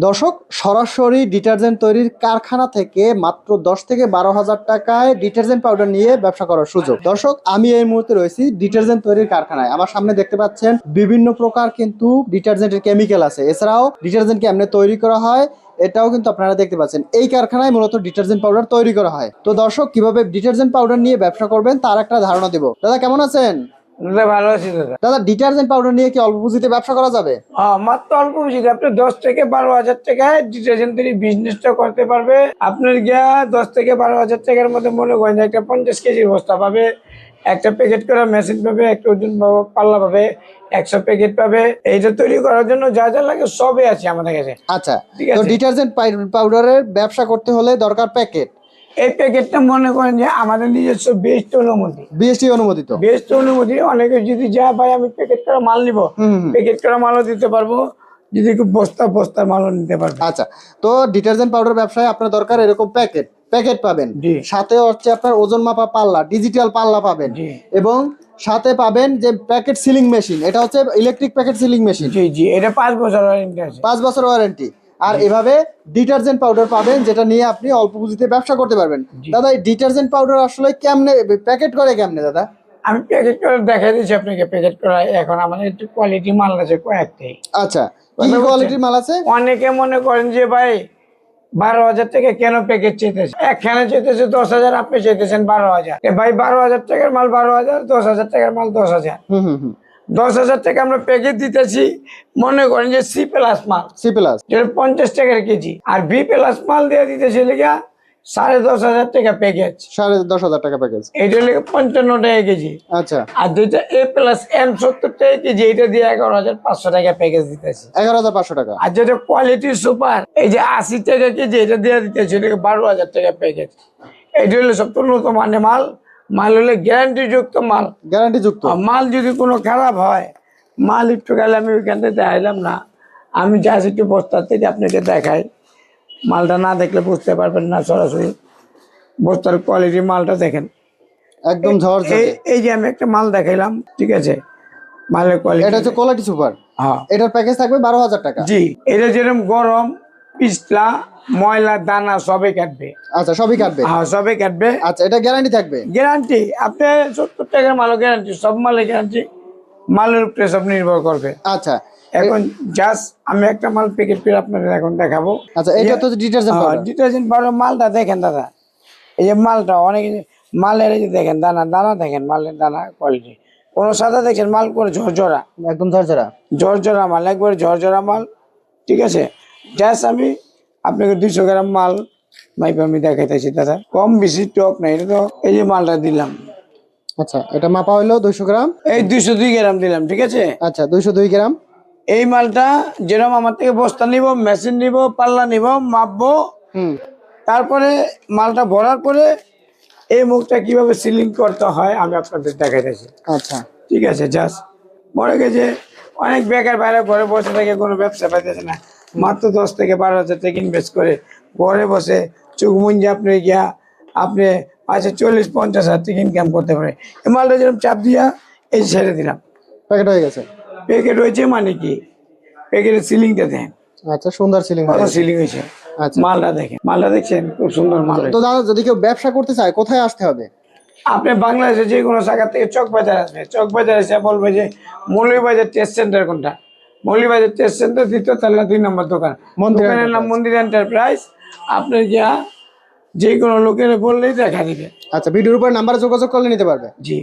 দর্শক, সরাসরি ডিটারজেন্ট তৈরির কারখানা থেকে মাত্র 10 থেকে 12,000 টাকায় ডিটারজেন্ট পাউডার নিয়ে ব্যবসা করার সুযোগ। দর্শক, আমি এই মুহূর্তে রয়েছি ডিটারজেন্ট তৈরির কারখানায়। আমার সামনে দেখতে পাচ্ছেন বিভিন্ন প্রকার কিন্তু ডিটারজেন্টের কেমিক্যাল আছে। এছাড়াও ডিটারজেন্ট কেমনে তৈরি করা হয় এটাও কিন্তু আপনারা দেখতে পাচ্ছেন। এই কারখানায় মূলত ডিটারজেন্ট পাউডার তৈরি করা হয়। তো দর্শক, কিভাবে ডিটারজেন্ট পাউডার নিয়ে ব্যবসা করবেন তার একটা ধারণা দেব। দাদা, কেমন আছেন? দাদা ভালো আছি দাদা। দাদা, ডিটারজেন্ট পাউডার নিয়ে কি অল্প পুঁজিতে ব্যবসা করা যাবে? মাত্র অল্প বেশি আপনি 10 থেকে 12,000 টাকায় ডিটারজেন্ট তৈরি বিজনেসটা করতে পারবে। আপনার গিয়া 10 থেকে 12,000 টাকার মধ্যে মনে করেন যে একটা 50 কেজির বস্তা পাবে, একটা প্যাকেট করা মেশিন পাবে, একটা ওজন পাল্লা পাবে, 100 প্যাকেট পাবে। এইটা তৈরি করার জন্য যা যা লাগে সবই আছে আমাদের কাছে। আচ্ছা, ঠিক তো আছে। ডিটারজেন্ট পাউডারের ব্যবসা করতে হলে দরকার প্যাকেট। এই প্যাকেটটা মনে করেন যে আমাদের নিজস্ব বেস্ট অনুমতি, বিএসটি অনুমোদিত। বেস্ট অনুমতি। অনেকে যদি যা ভাই আমি প্যাকেট করা মাল নিব, প্যাকেট করা মালও দিতে পারবো, যদি বস্তার মালও নিতে পারবো। আচ্ছা, তো ডিটারজেন্ট পাউডার ব্যবসায় আপনার দরকার এরকম প্যাকেট পাবেন, জি। সাথে হচ্ছে আপনার ওজন মাপা পাল্লা, ডিজিটাল পাল্লা পাবেন, জি। এবং সাথে পাবেন যে প্যাকেট সিলিং মেশিন। এটা হচ্ছে ইলেকট্রিক প্যাকেট সিলিং মেশিন। জি জি, এটা 5 বছর ওয়ারেন্টি আছে। 5 বছর ওয়ারেন্টি। আর এভাবে ডিটারজেন্ট পাউডার পাবেন, যেটা নিয়ে আপনি অল্প পুঁজিতে ব্যবসা করতে পারবেন। জি। দাদা, এই ডিটারজেন্ট পাউডার আসলে কেমনে প্যাকেট করে কেমনে দাদা? আমি প্যাকেট করে দেখাই দিচ্ছি আপনাকে প্যাকেট করা। এখন আমাদের একটু কোয়ালিটি মাল আছে কয়েকটাই। আচ্ছা, কি কোয়ালিটির মাল আছে? অনেকে মনে করেন যে ভাই 12,000 টাকা কেন প্যাকেট চাইতেছে, একখানে চাইতেছে 10,000, আপনি চাইতেছেন 12,000। ভাই 12,000 টাকার মাল 12,000, 10,000 টাকার মাল 10,000। 10,000 টাকা আমরা প্যাকেট দিতেছি। মনে করেন যে সি প্লাস মাল, সি প্লাস যেটা 50 টাকার কেজি, আর বি প্লাস মাল দিয়ে দিতেছে লেগা 10,500 টাকা প্যাকেজ, 10,500 টাকা প্যাকেজ। এটা লেগে 55 টাকা কেজি। আচ্ছা, আর যেটা এ প্লাস এম 70 টাকা কেজি, এটা দিয়ে 11,500 টাকা প্যাকেজ দিতেছি। 11,500 টাকা। আর যেটা কোয়ালিটি সুপার, এই যে 80 টাকা কেজি, এটা দিয়ে দিতেছি 12,000 টাকা প্যাকেজ। এটা হলো সব উন্নত মানের মাল। মাল হলে গ্যারান্টি যুক্ত মাল। গ্যারান্টি যুক্ত। আর মাল যদি কোনো খারাপ হয়, মাল একটু গেলে আমি ওইখান থেকে দেখাইলাম না, আমি যা একটু বস্তার থেকে আপনাকে দেখাই। মালটা না দেখলে বুঝতে পারবেন না সরাসরি। বস্তার কোয়ালিটি মালটা দেখেন, একদম ঝরঝরে। এই যে আমি একটা মাল দেখাইলাম, ঠিক আছে, মালের কোয়ালিটি। এটা হচ্ছে কোয়ালিটি সুপার। হ্যাঁ, এটার প্যাকেজ থাকবে 12,000 টাকা। জি। এটা যেরকম গরম, পিছলা, ময়লা, দানা সবই কাটবে। আচ্ছা, সবই কাটবে। হ্যাঁ, সবই কাটবে। আচ্ছা, এটা গ্যারান্টি থাকবে। গ্যারান্টি আপনি 70 টাকার মালও গ্যারান্টি, সব মালের গ্যারান্টি। মালের উপরে সব নির্ভর করবে। আচ্ছা, এখন জাস্ট আমি একটা মাল প্যাকেট করে আপনাদের এখন দেখাবো। আচ্ছা, এটা তো ডিটারজেন্ট পাউডার। ডিটারজেন্ট পাউডার মালটা দেখেন দাদা, এই যে মালটা অনেক, মালের এই যে দেখেন দানা দেখেন, মালের দানা কোয়ালিটি। কোনো সাদা দেখছেন, মাল করে ঝরঝরা, একদম ঝরঝরা। ঝরঝরা মাল, একবারে ঝরঝরা মাল। ঠিক আছে, জাস্ট আমি আপনাকে 200 গ্রাম মাল মাইপে আমি দেখাইতেছি দাদা, কম বেশি টপ নাই। এটা তো এই যে মালটা দিলাম। আচ্ছা, এটা মাপা হলো 200 গ্রাম। এই 202 গ্রাম দিলাম, ঠিক আছে। আচ্ছা, 202 গ্রাম। এই মালটা যেরকম আমার থেকে বস্তা নিব, মেশিন নিব, পাল্লা নিব, মাপবো। তারপরে মালটা ভরার পরে এই মুখটা কিভাবে সিলিং করতে হয় আমি আপনাদের দেখাইতেছি। আচ্ছা, ঠিক আছে, জাস্ট মনে গেছে অনেক বেকার বাইরে ঘরে বসে থেকে কোনো ব্যবসা পাইতেছে না, মাত্র 10 থেকে 12,000 টাকা ইনভেস্ট করে ঘরে বসে চোখ মুঞ্জে আপনি গিয়া আপনি 40-50,000 টাকা ইনকাম করতে পারে। এই মালটা যেরকম চাপ দিয়া এই ছেড়ে দিলাম, প্যাকেট হয়ে গেছে। প্যাকেট হয়েছে মানে কি, প্যাকেটের সিলিংটা দেখেন, আচ্ছা, সুন্দর সিলিং কত সিলিং হয়েছে। আচ্ছা, মালটা দেখেন, মালটা দেখছেন, খুব সুন্দর মাল। তো দাদা, যদি কেউ ব্যবসা করতে চায় কোথায় আসতে হবে? আপনি বাংলাদেশে যে কোনো জায়গা থেকে চক বাজার আসবে, চক বাজার এসে বলবে যে মৌলভীবাজার টেস্ট সেন্টার কোনটা। মৌলভীবাজার টেস্ট সেন্টার 2য় তলা 2 নম্বর দোকান। দোকানের নাম মন্দির এন্টারপ্রাইজ। আপনি গিয়া যে কোনো লোকের বললেই দেখা দিবে। আচ্ছা, ভিডিওর উপর নাম্বারে যোগাযোগ করলে নিতে পারবে। জি।